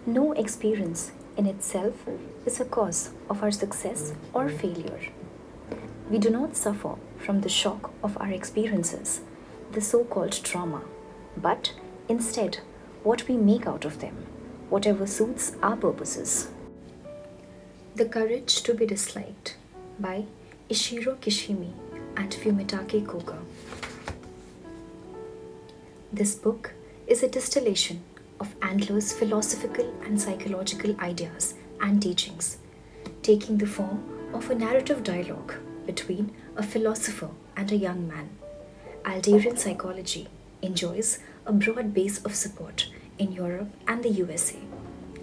No experience in itself is a cause of our success or failure. We do not suffer from the shock of our experiences, the so called trauma, but instead what we make out of them, whatever suits our purposes. The Courage to be Disliked by Ishiro Kishimi and Fumitake Koga. This book is a distillation of Andler's philosophical and psychological ideas and teachings, taking the form of a narrative dialogue between a philosopher and a young man. Alderian psychology enjoys a broad base of support in Europe and the USA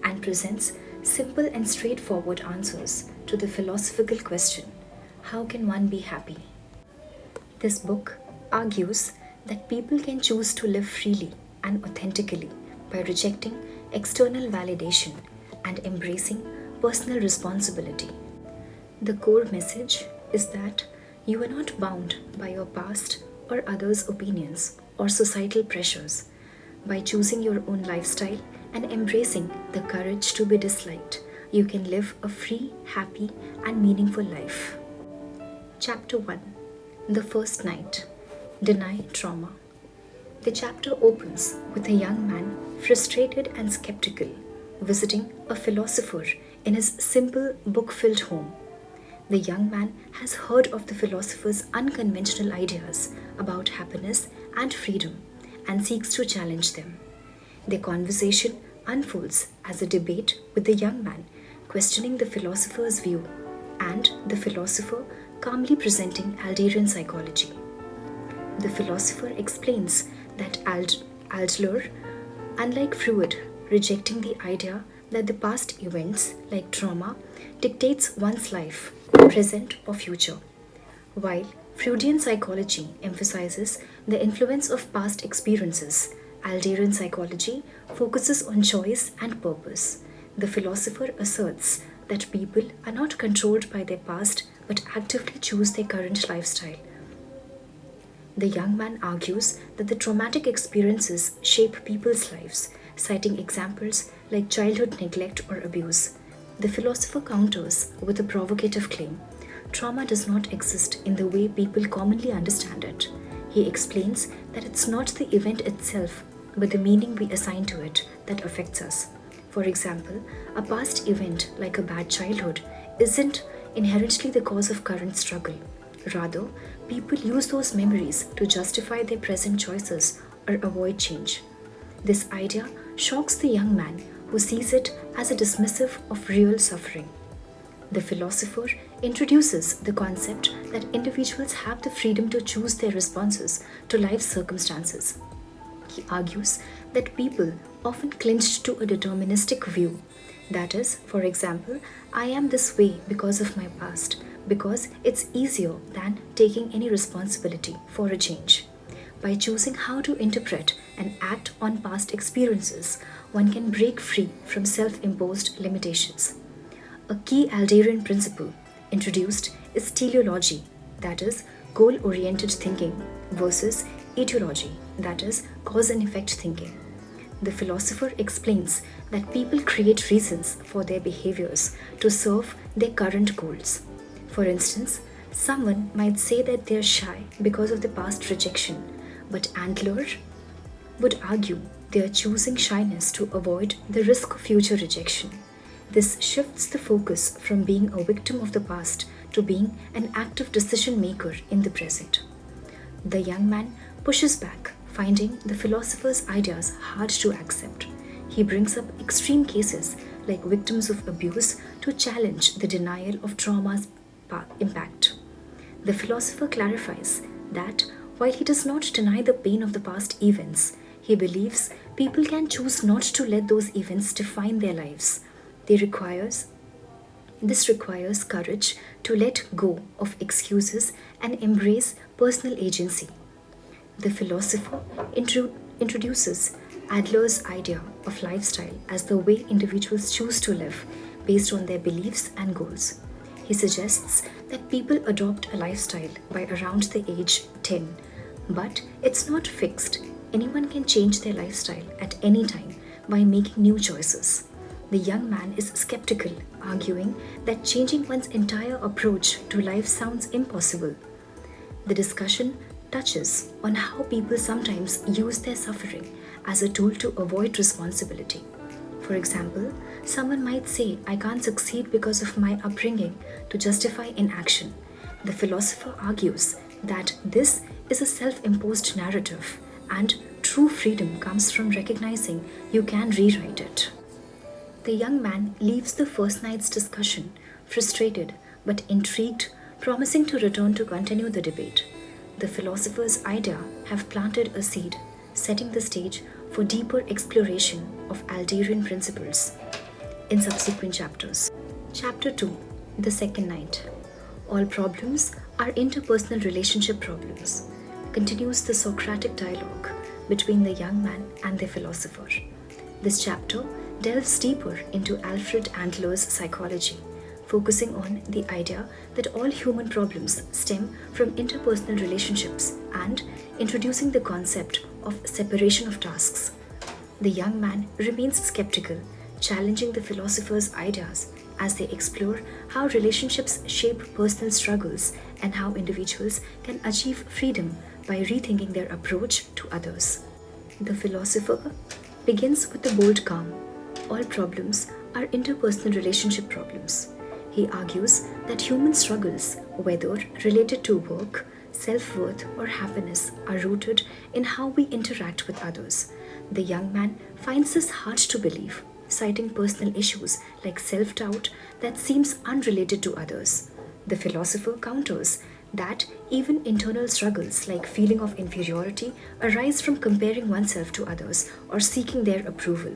and presents simple and straightforward answers to the philosophical question, how can one be happy? This book argues that people can choose to live freely and authentically by rejecting external validation and embracing personal responsibility. The core message is that you are not bound by your past or others' opinions or societal pressures. By choosing your own lifestyle and embracing the courage to be disliked, you can live a free, happy, and meaningful life. Chapter 1. The First Night. Deny Trauma. The chapter opens with a young man, frustrated and skeptical, visiting a philosopher in his simple book-filled home. The young man has heard of the philosopher's unconventional ideas about happiness and freedom and seeks to challenge them. Their conversation unfolds as a debate with the young man questioning the philosopher's view and the philosopher calmly presenting Alderian psychology. The philosopher explains that Adler, unlike Freud, rejecting the idea that the past events, like trauma, dictates one's life, present or future, while Freudian psychology emphasizes the influence of past experiences. Alderian psychology focuses on choice and purpose. The philosopher asserts that people are not controlled by their past but actively choose their current lifestyle. The young man argues that the traumatic experiences shape people's lives, citing examples like childhood neglect or abuse. The philosopher counters with a provocative claim: trauma does not exist in the way people commonly understand it. He explains that it's not the event itself, but the meaning we assign to it that affects us. For example, a past event like a bad childhood isn't inherently the cause of current struggle. Rather, people use those memories to justify their present choices or avoid change. This idea shocks the young man who sees it as a dismissive of real suffering. The philosopher introduces the concept that individuals have the freedom to choose their responses to life's circumstances. He argues that people often cling to a deterministic view. That is, for example, I am this way because of my past, because it's easier than taking any responsibility for a change. By choosing how to interpret and act on past experiences, one can break free from self-imposed limitations. A key Alderian principle introduced is teleology, that is, goal-oriented thinking, versus etiology, that is, cause and effect thinking. The philosopher explains that people create reasons for their behaviors to serve their current goals. For instance, someone might say that they are shy because of the past rejection, but Adler would argue they are choosing shyness to avoid the risk of future rejection. This shifts the focus from being a victim of the past to being an active decision maker in the present. The young man pushes back, finding the philosopher's ideas hard to accept. He brings up extreme cases like victims of abuse to challenge the denial of trauma's impact. The philosopher clarifies that while he does not deny the pain of the past events, he believes people can choose not to let those events define their lives. This requires courage to let go of excuses and embrace personal agency. The philosopher introduces Adler's idea of lifestyle as the way individuals choose to live based on their beliefs and goals. He suggests that people adopt a lifestyle by around the age 10, but it's not fixed. Anyone can change their lifestyle at any time by making new choices. The young man is skeptical, arguing that changing one's entire approach to life sounds impossible. The discussion touches on how people sometimes use their suffering as a tool to avoid responsibility. For example, someone might say, I can't succeed because of my upbringing, to justify inaction. The philosopher argues that this is a self imposed narrative, and true freedom comes from recognizing you can rewrite it. The young man leaves the first night's discussion frustrated but intrigued, promising to return to continue the debate. The philosopher's idea have planted a seed, setting the stage for deeper exploration of Adlerian principles in subsequent chapters. Chapter 2: The Second Night. All problems are interpersonal relationship problems, continues the Socratic dialogue between the young man and the philosopher. This chapter delves deeper into Alfred Adler's psychology, focusing on the idea that all human problems stem from interpersonal relationships and introducing the concept of separation of tasks. The young man remains skeptical, challenging the philosopher's ideas as they explore how relationships shape personal struggles and how individuals can achieve freedom by rethinking their approach to others. The philosopher begins with the bold calm. All problems are interpersonal relationship problems. He argues that human struggles, whether related to work, self-worth, or happiness, are rooted in how we interact with others. The young man finds this hard to believe, citing personal issues like self-doubt that seems unrelated to others. The philosopher counters that even internal struggles like feeling of inferiority arise from comparing oneself to others or seeking their approval.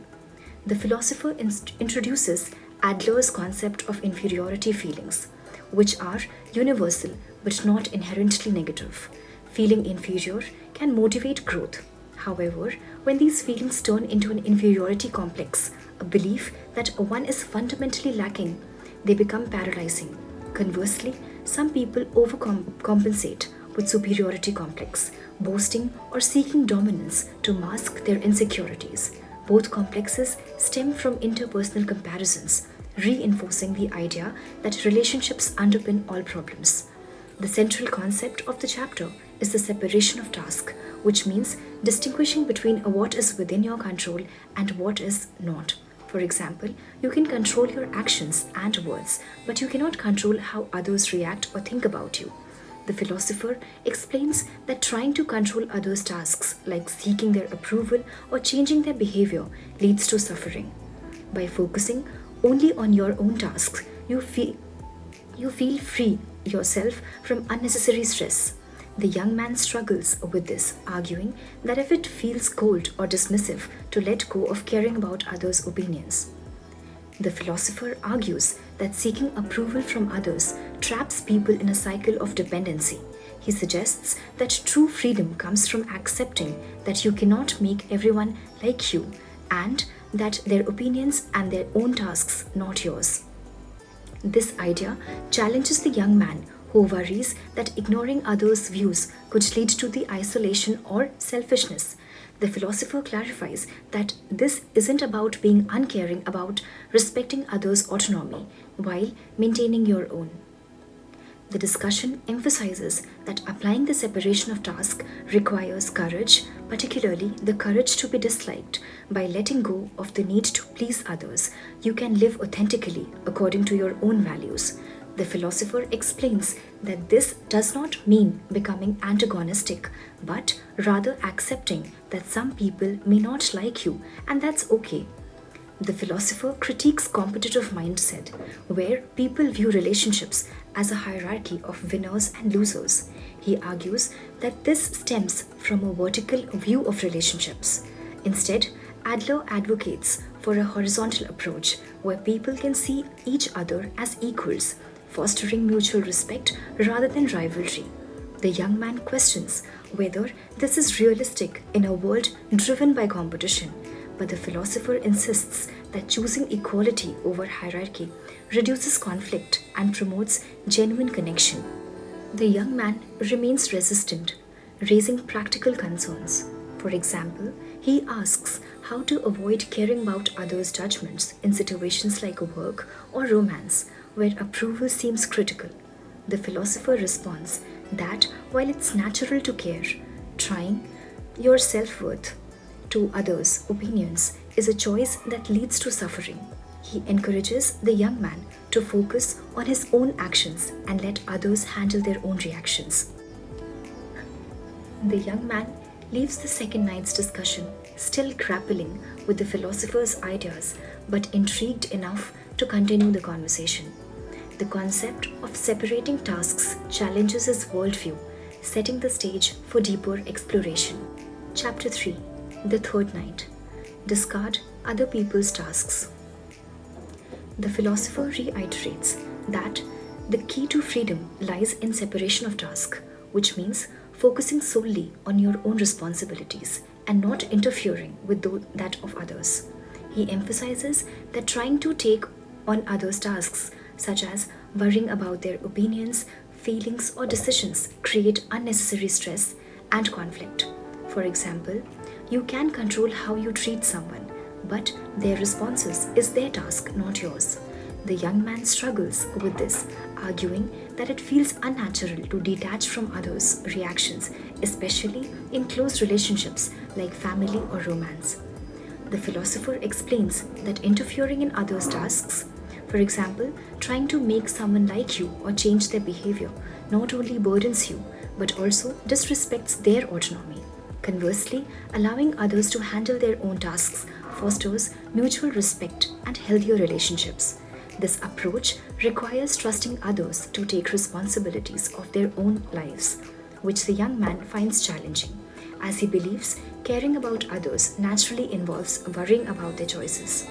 The philosopher introduces Adler's concept of inferiority feelings, which are universal but not inherently negative. Feeling inferior can motivate growth. However, when these feelings turn into an inferiority complex, a belief that one is fundamentally lacking, they become paralyzing. Conversely, some people overcompensate with superiority complex, boasting or seeking dominance to mask their insecurities. Both complexes stem from interpersonal comparisons, reinforcing the idea that relationships underpin all problems. The central concept of the chapter is the separation of task, which means distinguishing between what is within your control and what is not. For example, you can control your actions and words, but you cannot control how others react or think about you. The philosopher explains that trying to control others' tasks, like seeking their approval or changing their behavior, leads to suffering. By focusing only on your own tasks, you feel free yourself from unnecessary stress. The young man struggles with this, arguing that if it feels cold or dismissive to let go of caring about others' opinions. The philosopher argues that seeking approval from others traps people in a cycle of dependency. He suggests that true freedom comes from accepting that you cannot make everyone like you and that their opinions and their own tasks not yours. This idea challenges the young man who worries that ignoring others' views could lead to the isolation or selfishness. The philosopher clarifies that this isn't about being uncaring, about respecting others' autonomy while maintaining your own. The discussion emphasizes that applying the separation of task requires courage, particularly the courage to be disliked. By letting go of the need to please others, you can live authentically according to your own values. The philosopher explains that this does not mean becoming antagonistic, but rather accepting that some people may not like you, and that's okay. The philosopher critiques competitive mindset, where people view relationships as a hierarchy of winners and losers. He argues that this stems from a vertical view of relationships. Instead, Adler advocates for a horizontal approach where people can see each other as equals, fostering mutual respect rather than rivalry. The young man questions whether this is realistic in a world driven by competition, but the philosopher insists that choosing equality over hierarchy reduces conflict and promotes genuine connection. The young man remains resistant, raising practical concerns. For example, he asks how to avoid caring about others' judgments in situations like work or romance where approval seems critical. The philosopher responds that while it's natural to care, trying your self worth to others' opinions is a choice that leads to suffering. He encourages the young man to focus on his own actions and let others handle their own reactions. The young man leaves the second night's discussion still grappling with the philosopher's ideas but intrigued enough to continue the conversation. The concept of separating tasks challenges his worldview, setting the stage for deeper exploration. Chapter 3. The third night. Discard other people's tasks. The philosopher reiterates that the key to freedom lies in separation of task, which means focusing solely on your own responsibilities and not interfering with that of others. He emphasizes that trying to take on others' tasks, such as worrying about their opinions, feelings, or decisions, create unnecessary stress and conflict. For example, you can control how you treat someone, but their responses is their task, not yours. The young man struggles with this, arguing that it feels unnatural to detach from others' reactions, especially in close relationships like family or romance. The philosopher explains that interfering in others' tasks, for example, trying to make someone like you or change their behavior, not only burdens you but also disrespects their autonomy. Conversely, allowing others to handle their own tasks fosters mutual respect and healthier relationships. This approach requires trusting others to take responsibilities of their own lives, which the young man finds challenging, as he believes caring about others naturally involves worrying about their choices.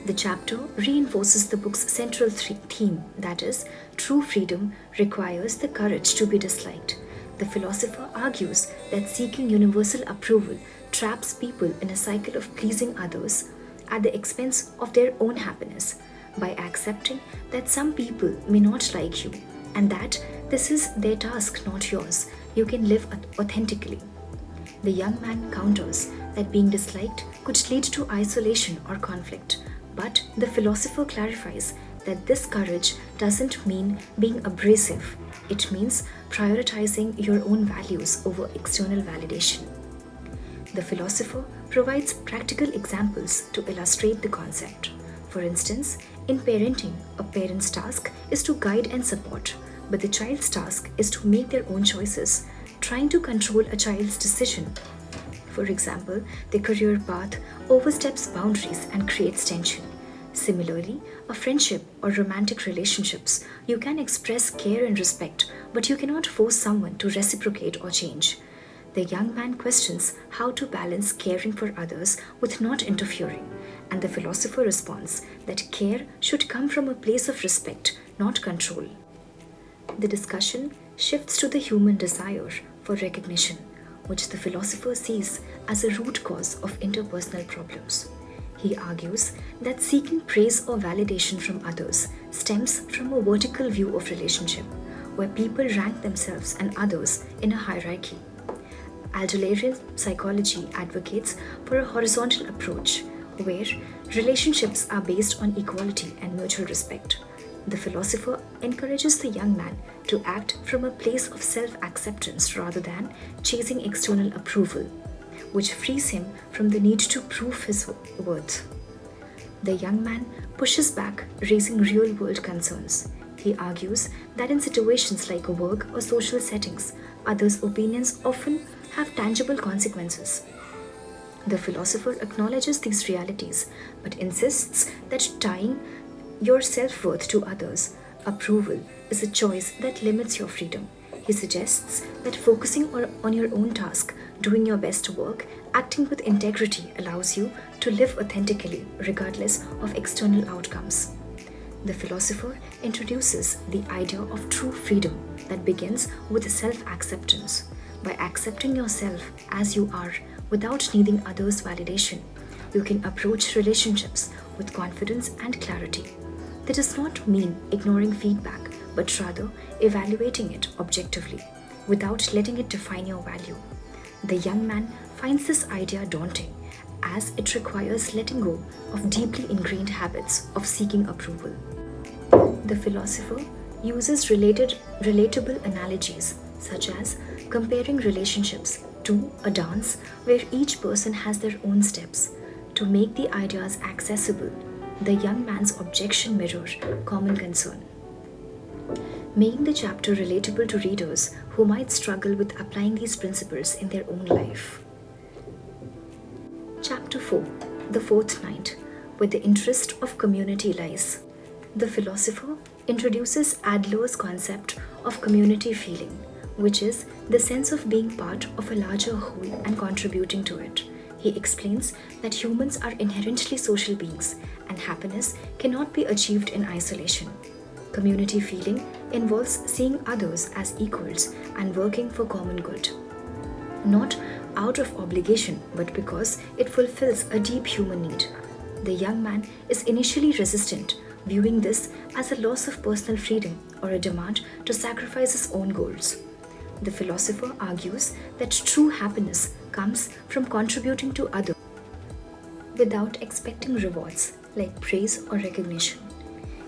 The chapter reinforces the book's central theme, that is, true freedom requires the courage to be disliked. The philosopher argues that seeking universal approval traps people in a cycle of pleasing others at the expense of their own happiness. By accepting that some people may not like you and that this is their task, not yours, you can live authentically. The young man counters that being disliked could lead to isolation or conflict, but the philosopher clarifies that this courage doesn't mean being abrasive, it means prioritizing your own values over external validation. The philosopher provides practical examples to illustrate the concept. For instance, in parenting, a parent's task is to guide and support, but the child's task is to make their own choices. Trying to control a child's decision, for example, their career path, oversteps boundaries and creates tension. Similarly, a friendship or romantic relationships, you can express care and respect, but you cannot force someone to reciprocate or change. The young man questions how to balance caring for others with not interfering, and the philosopher responds that care should come from a place of respect, not control. The discussion shifts to the human desire for recognition, which the philosopher sees as a root cause of interpersonal problems. He argues that seeking praise or validation from others stems from a vertical view of relationship, where people rank themselves and others in a hierarchy. Adlerian psychology advocates for a horizontal approach, where relationships are based on equality and mutual respect. The philosopher encourages the young man to act from a place of self-acceptance rather than chasing external approval, which frees him from the need to prove his worth. The young man pushes back, raising real-world concerns. He argues that in situations like work or social settings, others' opinions often have tangible consequences. The philosopher acknowledges these realities but insists that tying your self-worth to others' approval is a choice that limits your freedom. He suggests that focusing on your own task, doing your best work, acting with integrity allows you to live authentically regardless of external outcomes. The philosopher introduces the idea of true freedom that begins with self-acceptance. By accepting yourself as you are without needing others' validation, you can approach relationships with confidence and clarity. That does not mean ignoring feedback, but rather evaluating it objectively, without letting it define your value. The young man finds this idea daunting, as it requires letting go of deeply ingrained habits of seeking approval. The philosopher uses relatable analogies such as comparing relationships to a dance where each person has their own steps to make the ideas accessible. The young man's objection mirrors common concern, making the chapter relatable to readers who might struggle with applying these principles in their own life. Chapter 4: The Fourth Night, where the interest of community lies. The philosopher introduces Adler's concept of community feeling, which is the sense of being part of a larger whole and contributing to it. He explains that humans are inherently social beings and happiness cannot be achieved in isolation. Community feeling involves seeing others as equals and working for common good, not out of obligation but because it fulfills a deep human need. The young man is initially resistant, viewing this as a loss of personal freedom or a demand to sacrifice his own goals. The philosopher argues that true happiness comes from contributing to others without expecting rewards like praise or recognition.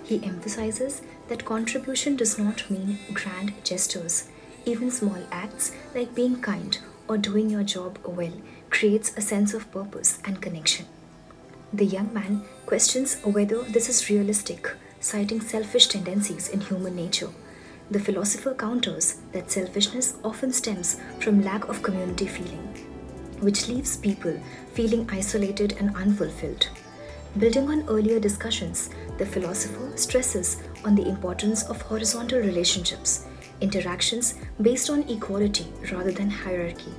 He emphasizes that contribution does not mean grand gestures. Even small acts like being kind or doing your job well creates a sense of purpose and connection. The young man questions whether this is realistic, citing selfish tendencies in human nature. The philosopher counters that selfishness often stems from lack of community feeling, which leaves people feeling isolated and unfulfilled. Building on earlier discussions, the philosopher stresses on the importance of horizontal relationships, interactions based on equality rather than hierarchy.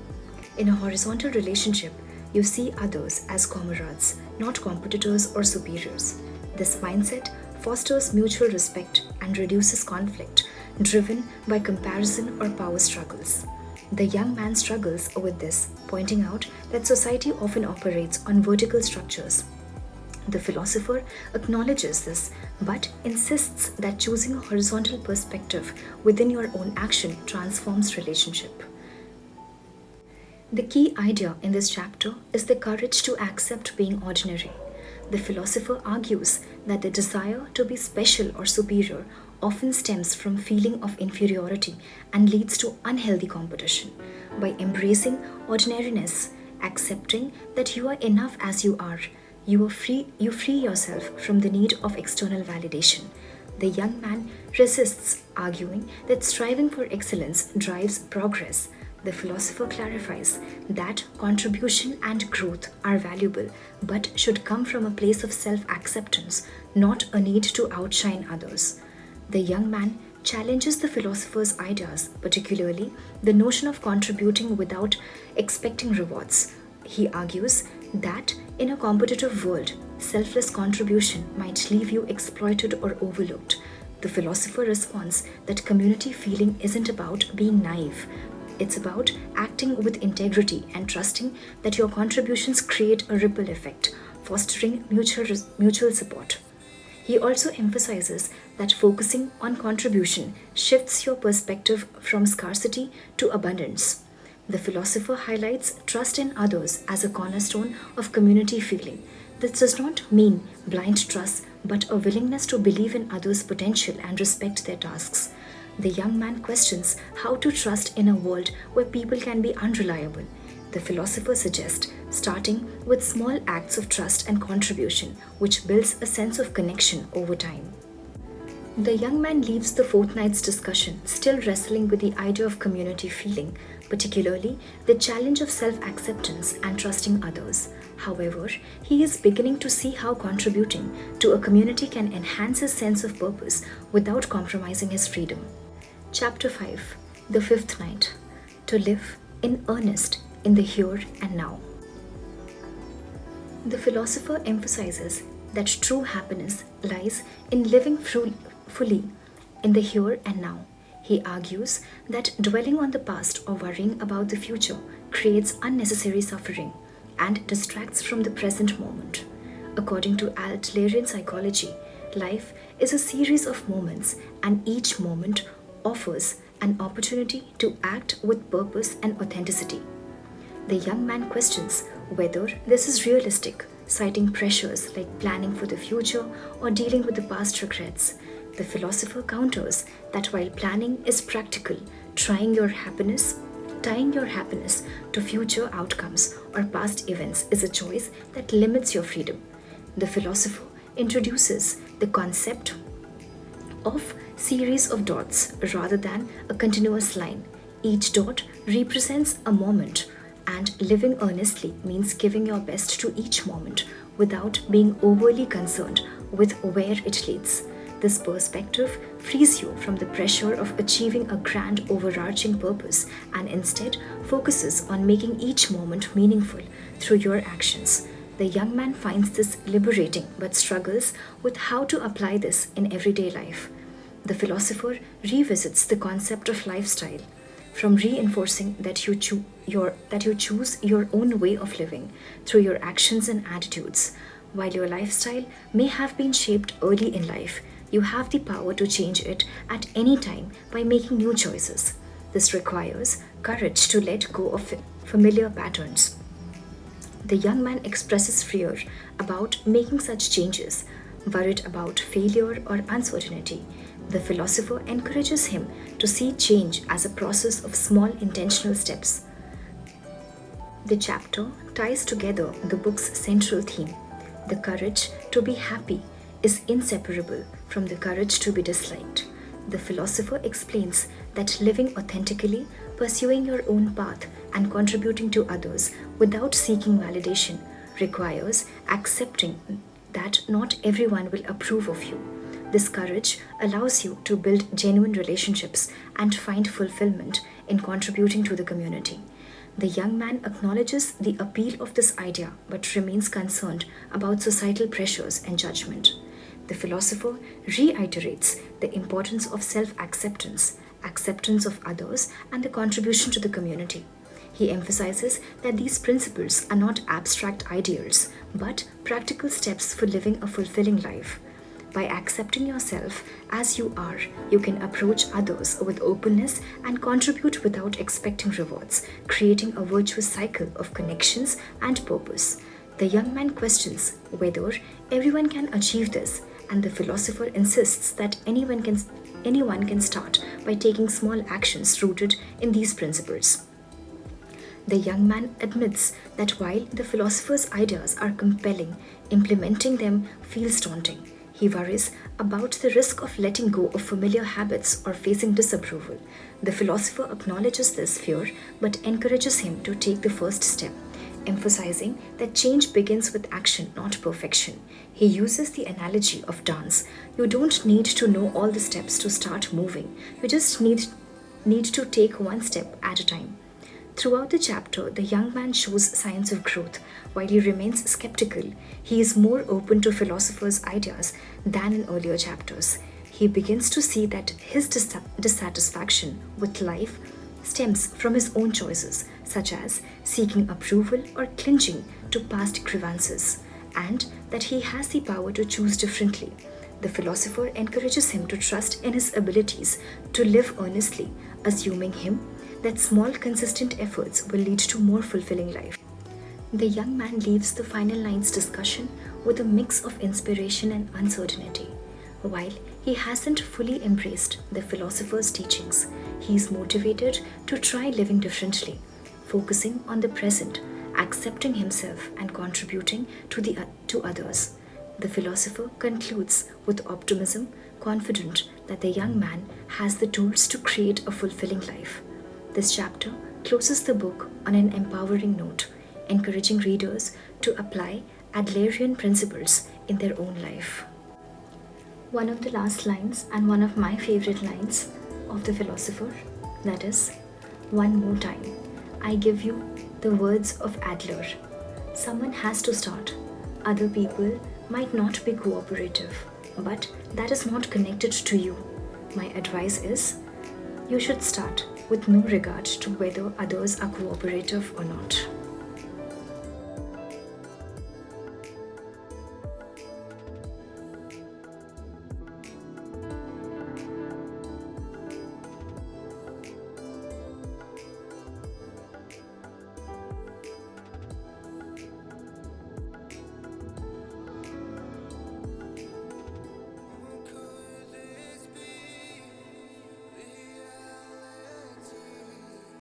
In a horizontal relationship, you see others as comrades, not competitors or superiors. This mindset fosters mutual respect and reduces conflict driven by comparison or power struggles. The young man struggles with this, pointing out that society often operates on vertical structures. The philosopher acknowledges this but insists that choosing a horizontal perspective within your own action transforms relationship. The key idea in this chapter is the courage to accept being ordinary. The philosopher argues that the desire to be special or superior often stems from feeling of inferiority and leads to unhealthy competition. By embracing ordinariness, accepting that you are enough as you are, you free yourself from the need of external validation. The young man resists, arguing that striving for excellence drives progress. The philosopher clarifies that contribution and growth are valuable but should come from a place of self-acceptance, not a need to outshine others. The young man challenges the philosopher's ideas, particularly the notion of contributing without expecting rewards. He argues that in a competitive world, selfless contribution might leave you exploited or overlooked. The philosopher responds that community feeling isn't about being naive. It's about acting with integrity and trusting that your contributions create a ripple effect, fostering mutual support. He also emphasizes that focusing on contribution shifts your perspective from scarcity to abundance. The philosopher highlights trust in others as a cornerstone of community feeling. This does not mean blind trust, but a willingness to believe in others' potential and respect their tasks. The young man questions how to trust in a world where people can be unreliable. The philosopher suggests starting with small acts of trust and contribution, which builds a sense of connection over time. The young man leaves the fortnight's discussion still wrestling with the idea of community feeling, particularly the challenge of self-acceptance and trusting others. However, he is beginning to see how contributing to a community can enhance his sense of purpose without compromising his freedom. Chapter 5: The Fifth Night, to live in earnest in the here and now. The philosopher emphasizes that true happiness lies in living fully in the here and now. He argues that dwelling on the past or worrying about the future creates unnecessary suffering and distracts from the present moment. According to Adlerian psychology, life is a series of moments, and each moment offers an opportunity to act with purpose and authenticity. The young man questions whether this is realistic, citing pressures like planning for the future or dealing with the past regrets. The philosopher counters that while planning is practical, tying your happiness to future outcomes or past events is a choice that limits your freedom. The philosopher introduces the concept of series of dots rather than a continuous line. Each dot represents a moment, and living earnestly means giving your best to each moment without being overly concerned with where it leads. This perspective frees you from the pressure of achieving a grand overarching purpose and instead focuses on making each moment meaningful through your actions. The young man finds this liberating but struggles with how to apply this in everyday life. The philosopher revisits the concept of lifestyle from reinforcing that you choose your own way of living through your actions and attitudes. While your lifestyle may have been shaped early in life, you have the power to change it at any time by making new choices. This requires courage to let go of familiar patterns. The young man expresses fear about making such changes, worried about failure or uncertainty. The philosopher encourages him to see change as a process of small intentional steps. The chapter ties together the book's central theme. The courage to be happy is inseparable from the courage to be disliked. The philosopher explains that living authentically, pursuing your own path, and contributing to others without seeking validation requires accepting that not everyone will approve of you. This courage allows you to build genuine relationships and find fulfillment in contributing to the community. The young man acknowledges the appeal of this idea but remains concerned about societal pressures and judgment. The philosopher reiterates the importance of self acceptance, acceptance of others, and the contribution to the community. He emphasizes that these principles are not abstract ideals but practical steps for living a fulfilling life. By accepting yourself as you are, you can approach others with openness and contribute without expecting rewards, creating a virtuous cycle of connections and purpose. The young man questions whether everyone can achieve this, and the philosopher insists that anyone can start by taking small actions rooted in these principles. The young man admits that while the philosopher's ideas are compelling, implementing them feels daunting. He worries about the risk of letting go of familiar habits or facing disapproval. The philosopher acknowledges this fear but encourages him to take the first step, emphasizing that change begins with action, not perfection. He uses the analogy of dance. You don't need to know all the steps to start moving. You just need to take one step at a time. Throughout the chapter, the young man shows signs of growth. While he remains skeptical, he is more open to philosophers' ideas than in earlier chapters. He begins to see that his dissatisfaction with life stems from his own choices, such as seeking approval or clinging to past grievances, and that he has the power to choose differently. The philosopher encourages him to trust in his abilities to live earnestly, assuming him that small, consistent efforts will lead to more fulfilling life. The young man leaves the final lines discussion with a mix of inspiration and uncertainty. While he hasn't fully embraced the philosopher's teachings, he is motivated to try living differently, focusing on the present, accepting himself, and contributing to others. The philosopher concludes with optimism, confident that the young man has the tools to create a fulfilling life. This chapter closes the book on an empowering note, encouraging readers to apply Adlerian principles in their own life. One of the last lines, and one of my favorite lines of the philosopher, that is, one more time, I give you the words of Adler. Someone has to start. Other people might not be cooperative, but that is not connected to you. My advice is, you should start with no regard to whether others are cooperative or not.